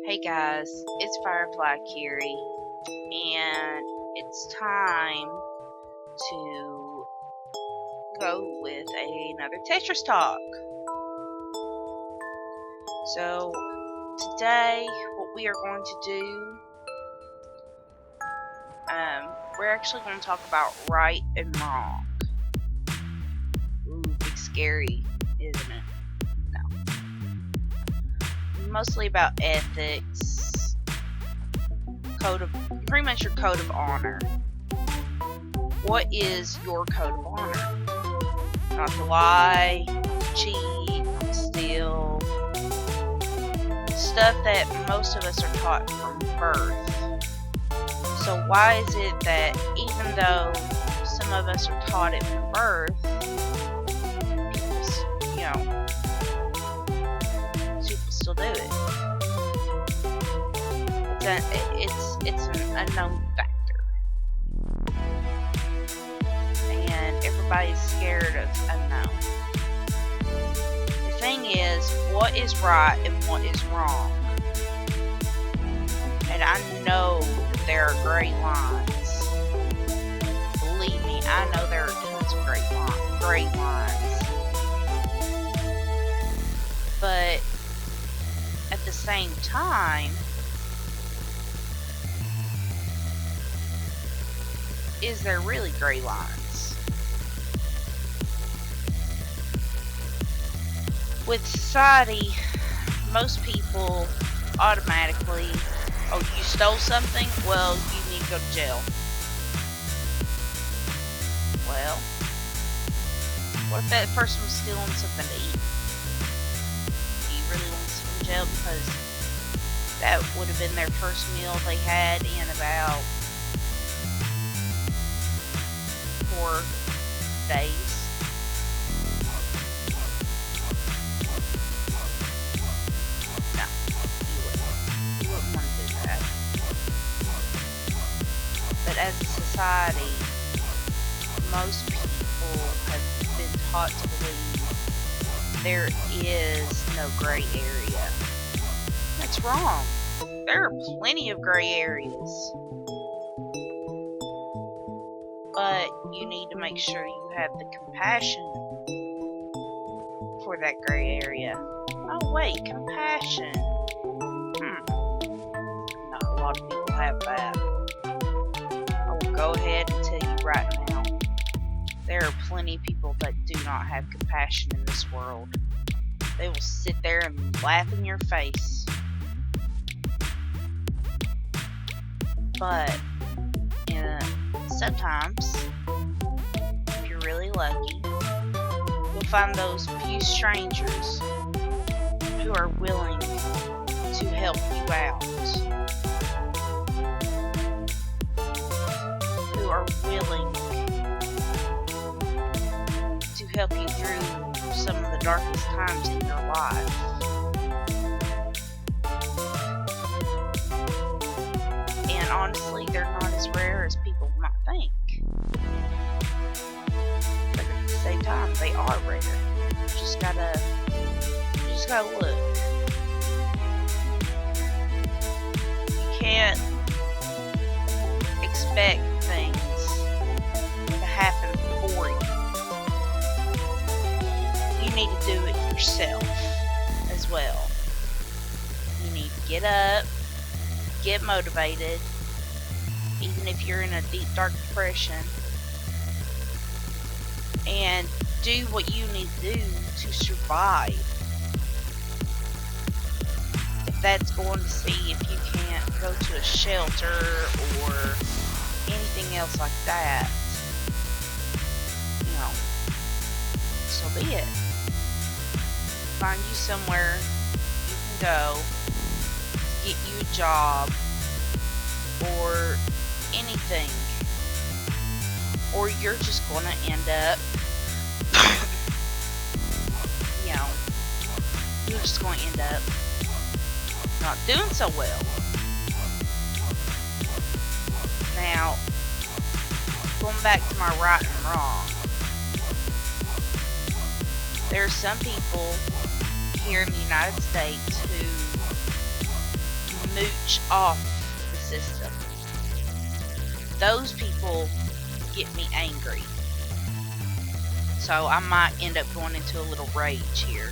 Hey guys, it's Fireflyacire I, and it's time to go with another Tetris Talk. So, today, what we are going to do, we're actually going to talk about right and wrong. Ooh, big scary, isn't it? No. Mostly about ethics, pretty much your code of honor. What is your code of honor? Not to lie, not to cheat, not to steal. Stuff that most of us are taught from birth. So why is it that even though some of us are taught it from birth, people still do it? It's an unknown factor, and everybody's scared of unknown. The thing is, what is right and what is wrong? And I know that there are gray lines. Believe me, I know there are tons of gray lines. But at the same time, is there really gray lines? With society, most people automatically, oh, you stole something? Well, you need to go to jail. Well, what if that person was stealing something to eat? Do you really want to send them to jail? Because that would have been their first meal they had in about 4 days. No, you wouldn't want to do that. But as a society, most people have been taught to believe there is no gray area. That's wrong. There are plenty of gray areas. But you need to make sure you have the compassion for that gray area. Oh wait, compassion. Not a lot of people have that. I will go ahead and tell you right now, there are plenty of people that do not have compassion in this world. They will sit there and laugh in your face. But sometimes, if you're really lucky, you'll find those few strangers who are willing to help you out, who are willing to help you through some of the darkest times in your life. And honestly, they're not as rare as people might think. But at the same time, they are rare. You just gotta look. You can't expect things to happen for you. You need to do it yourself as well. You need to get up, get motivated, even if you're in a deep, dark depression, and do what you need to do to survive. If that's going to see if you can't go to a shelter or anything else like that, so be it. Find you somewhere you can go, get you a job, or anything, or you're just gonna end up you're just gonna end up not doing so well. Now, going back to my right and wrong, there are some people here in the United States who mooch off the system. Those people get me angry. So I might end up going into a little rage here.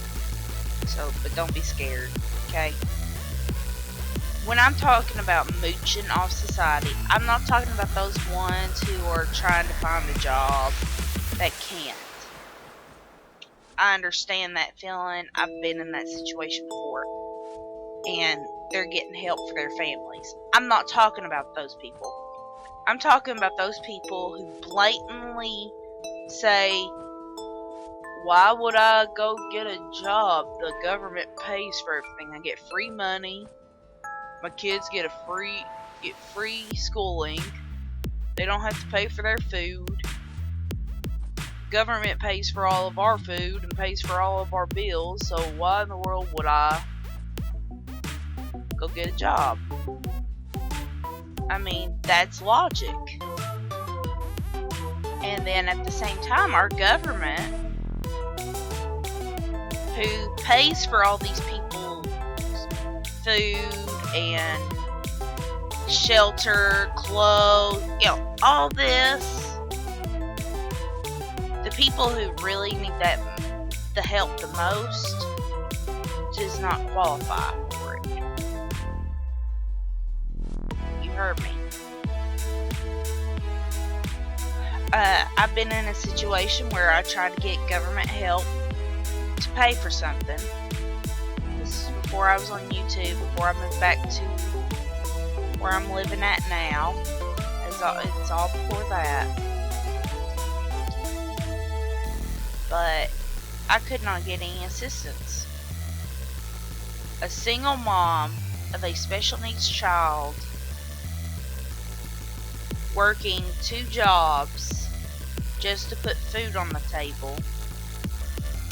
But don't be scared, okay? When I'm talking about mooching off society, I'm not talking about those ones who are trying to find a job that can't. I understand that feeling. I've been in that situation before. And they're getting help for their families. I'm not talking about those people. I'm talking about those people who blatantly say, why would I go get a job? The government pays for everything. I get free money. My kids get free schooling. They don't have to pay for their food. Government pays for all of our food and pays for all of our bills. So why in the world would I go get a job? I mean, that's logic. And then at the same time, our government, who pays for all these people's food and shelter, clothes, all this, the people who really need the help the most does not qualify for it. You heard me. I've been in a situation where I tried to get government help to pay for something. This is before I was on YouTube, before I moved back to where I'm living at now. It's all before that. But I could not get any assistance. A single mom of a special needs child working 2 jobs just to put food on the table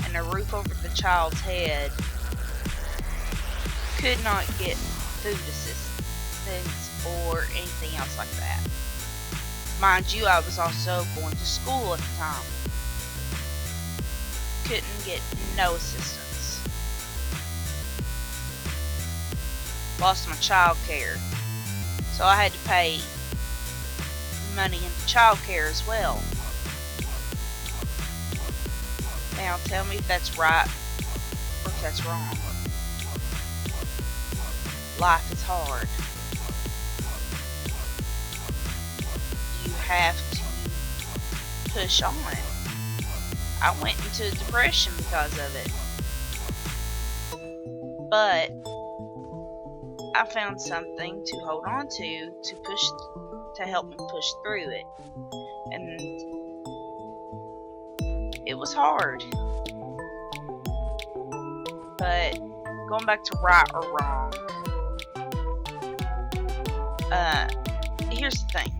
and a roof over the child's head could not get food assistance or anything else like that. Mind you, I was also going to school at the time. Couldn't get no assistance. Lost my child care. So I had to pay money into child care as well. Now tell me if that's right or if that's wrong. Life is hard. You have to push on. I went into a depression because of it. But I found something to hold on to help me push through it. And it was hard. But going back to right or wrong, here's the thing.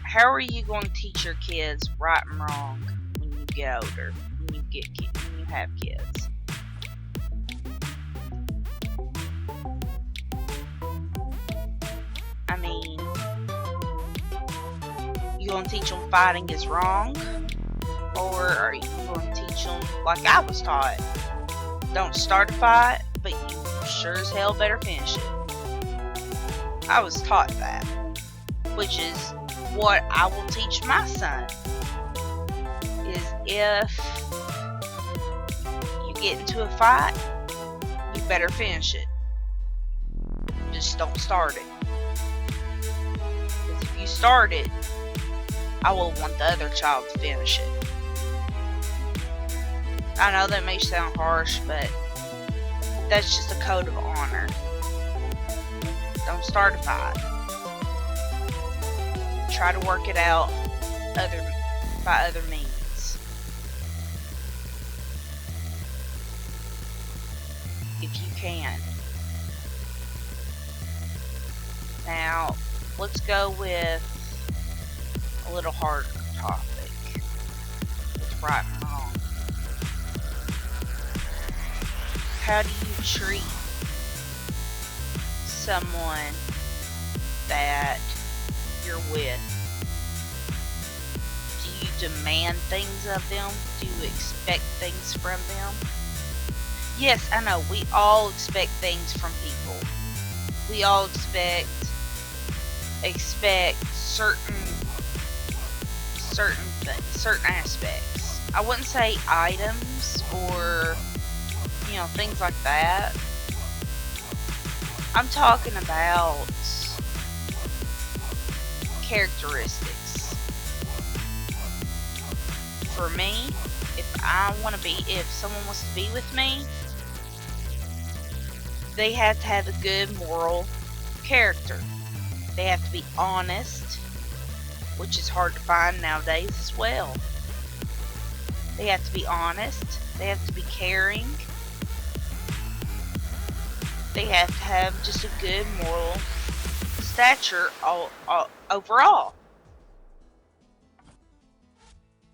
How are you going to teach your kids right and wrong when you get older, when you have kids? I mean, you going to teach them fighting is wrong? Or are you going to teach them, like I was taught, don't start a fight, but you sure as hell better finish it? I was taught that, which is what I will teach my son, is if you get into a fight, you better finish it. Just don't start it. Because if you start it, I will want the other child to finish it. I know that may sound harsh, but that's just a code of honor. Don't start a fight. Try to work it out by other means. If you can. Now, let's go with a little harder topic. It's right and wrong. How do you treat someone that you're with? Do you demand things of them? Do you expect things from them? Yes, I know, we all expect things from people. We all expect certain aspects. I wouldn't say items or, things like that. I'm talking about characteristics. For me, if someone wants to be with me, they have to have a good moral character. They have to be honest, which is hard to find nowadays as well. They have to be honest. They have to be caring. They have to have just a good moral stature overall.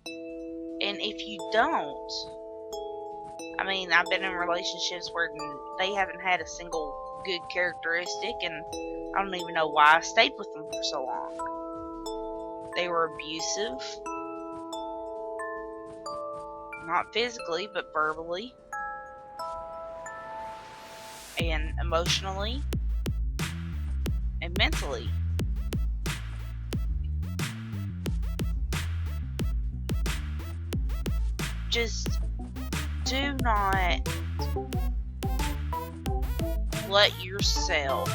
And if you don't, I've been in relationships where they haven't had a single good characteristic, and I don't even know why I stayed with them for so long. They were abusive. Not physically, but verbally. And emotionally. And mentally. Just do not let yourself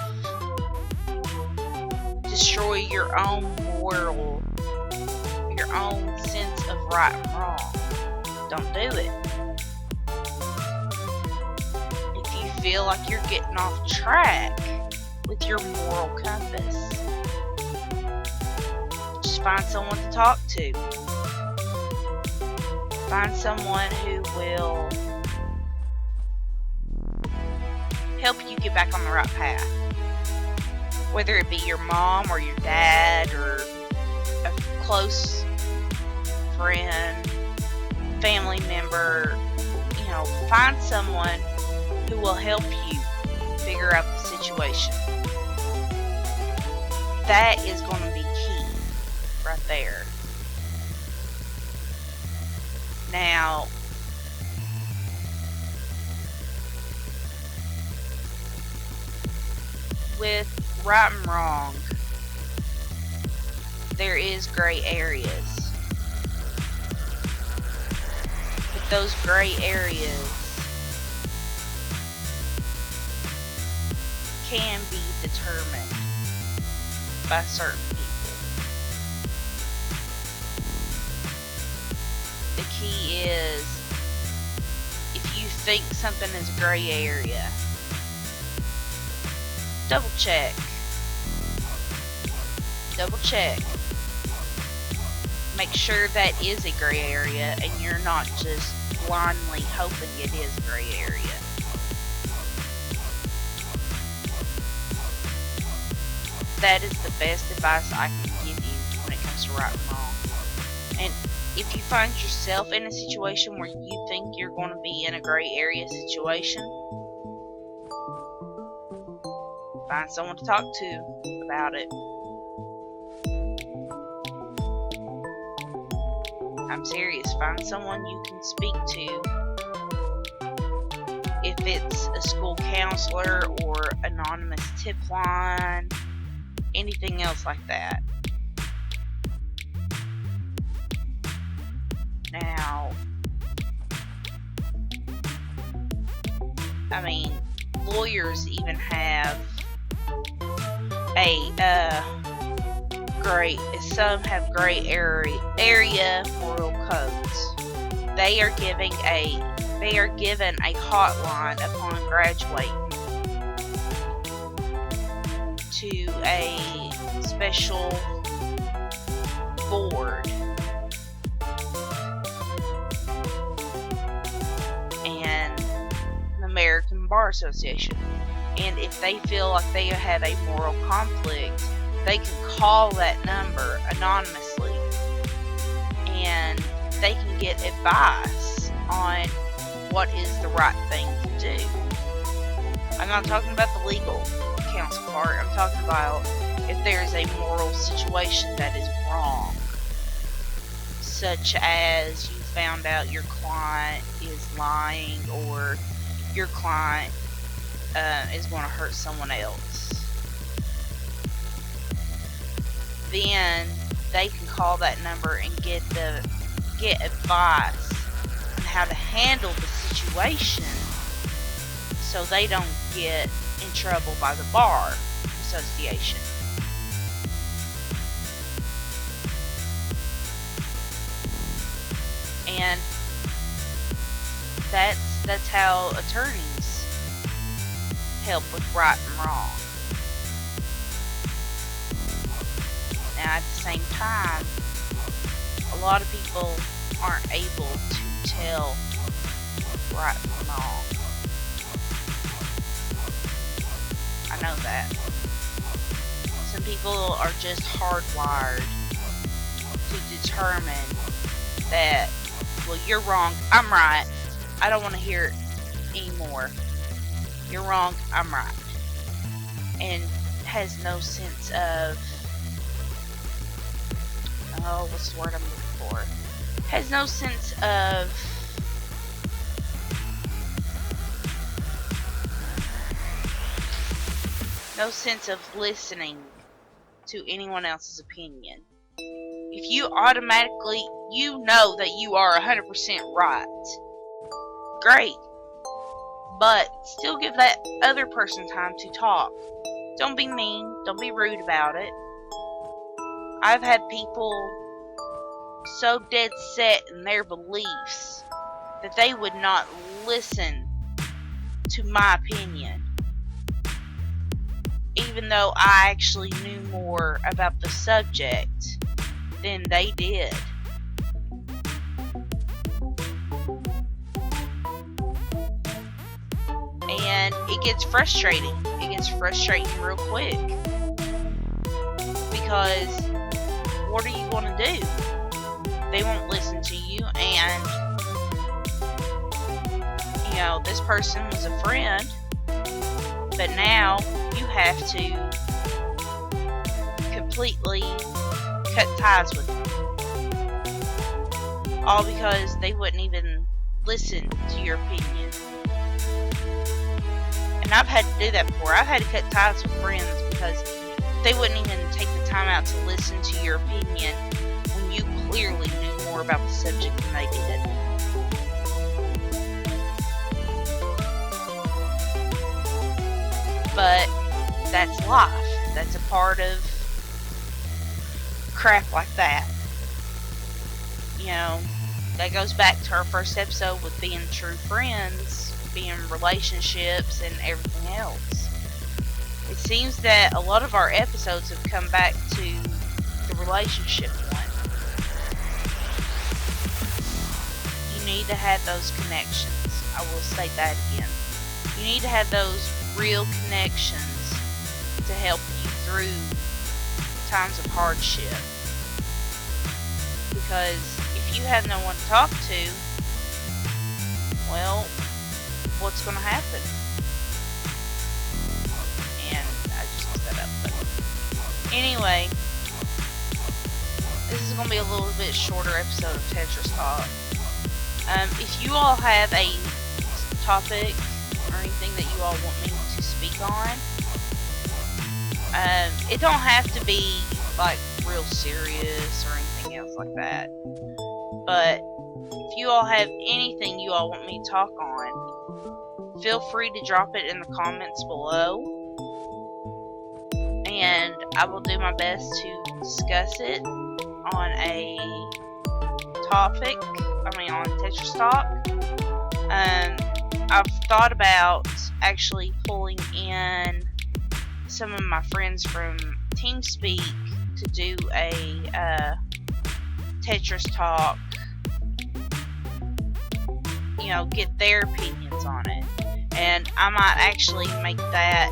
destroy your own moral, your own sense of right and wrong. Don't do it. If you feel like you're getting off track with your moral compass, just find someone to talk to. Find someone who will help you get back on the right path. Whether it be your mom or your dad or a close friend, family member, find someone who will help you figure out the situation. That is going to be key right there. Now, with right and wrong, there is gray areas. But those gray areas can be determined by certain people. The key is, if you think something is a gray area, double check. Make sure that is a gray area and you're not just blindly hoping it is a gray area. That is the best advice I can give you when it comes to right and wrong. And if you find yourself in a situation where you think you're going to be in a gray area situation, find someone to talk to about it. I'm serious. Find someone you can speak to. If it's a school counselor or anonymous tip line, anything else like that. Now, lawyers even have some have gray area moral codes. They are given a hotline upon graduating to a special board, and the American Bar Association. And if they feel like they have a moral conflict, they can call that number anonymously and they can get advice on what is the right thing to do. I'm not talking about the legal counsel part. I'm talking about if there's a moral situation that is wrong, such as you found out your client is lying, or your client is going to hurt someone else, then they can call that number and get advice on how to handle the situation so they don't get in trouble by the bar association. And that's how attorneys help with right and wrong. Now, at the same time, a lot of people aren't able to tell right from wrong. I know that. Some people are just hardwired to determine that, well, you're wrong, I'm right. I don't want to hear it anymore. You're wrong, I'm right. And has no sense of, what's the word I'm looking for? Has no sense of listening to anyone else's opinion. If you automatically, know that you are 100% right, great. But still give that other person time to talk. Don't be mean. Don't be rude about it. I've had people so dead set in their beliefs that they would not listen to my opinion, even though I actually knew more about the subject than they did. And it gets frustrating. It gets frustrating real quick. Because what are you going to do? They won't listen to you, and this person was a friend, but now you have to completely cut ties with them. All because they wouldn't even listen to your opinion. And I've had to do that before. I've had to cut ties with friends because they wouldn't even take the time out to listen to your opinion when you clearly knew more about the subject than they did. But that's life. That's a part of crap like that. That goes back to our first episode with being true friends, being relationships, and everything else. It seems that a lot of our episodes have come back to the relationship one. You need to have those connections. I will say that again. You need to have those real connections to help you through times of hardship. Because if you have no one to talk to, well, what's going to happen? And I just messed that up. But anyway, this is going to be a little bit shorter episode of Tetris Talk. If you all have a topic or anything that you all want me to speak on, it don't have to be like real serious or anything else like that. But if you all have anything you all want me to talk on, feel free to drop it in the comments below, and I will do my best to discuss it on a topic, on Tetris Talk. I've thought about actually pulling in some of my friends from TeamSpeak to do a Tetris Talk, get their opinions on it. And I might actually make that,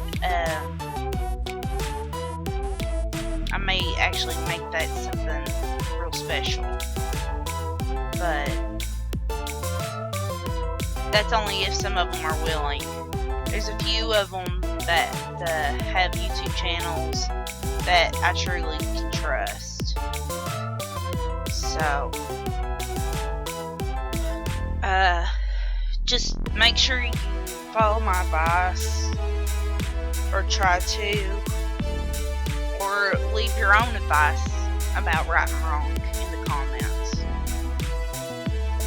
something real special. But that's only if some of them are willing. There's a few of them that have YouTube channels that I truly can trust. So, just make sure you follow my advice, or try to, or leave your own advice about right and wrong in the comments.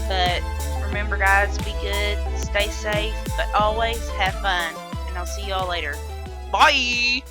But remember, guys, be good, stay safe, but always have fun, and I'll see y'all later. Bye!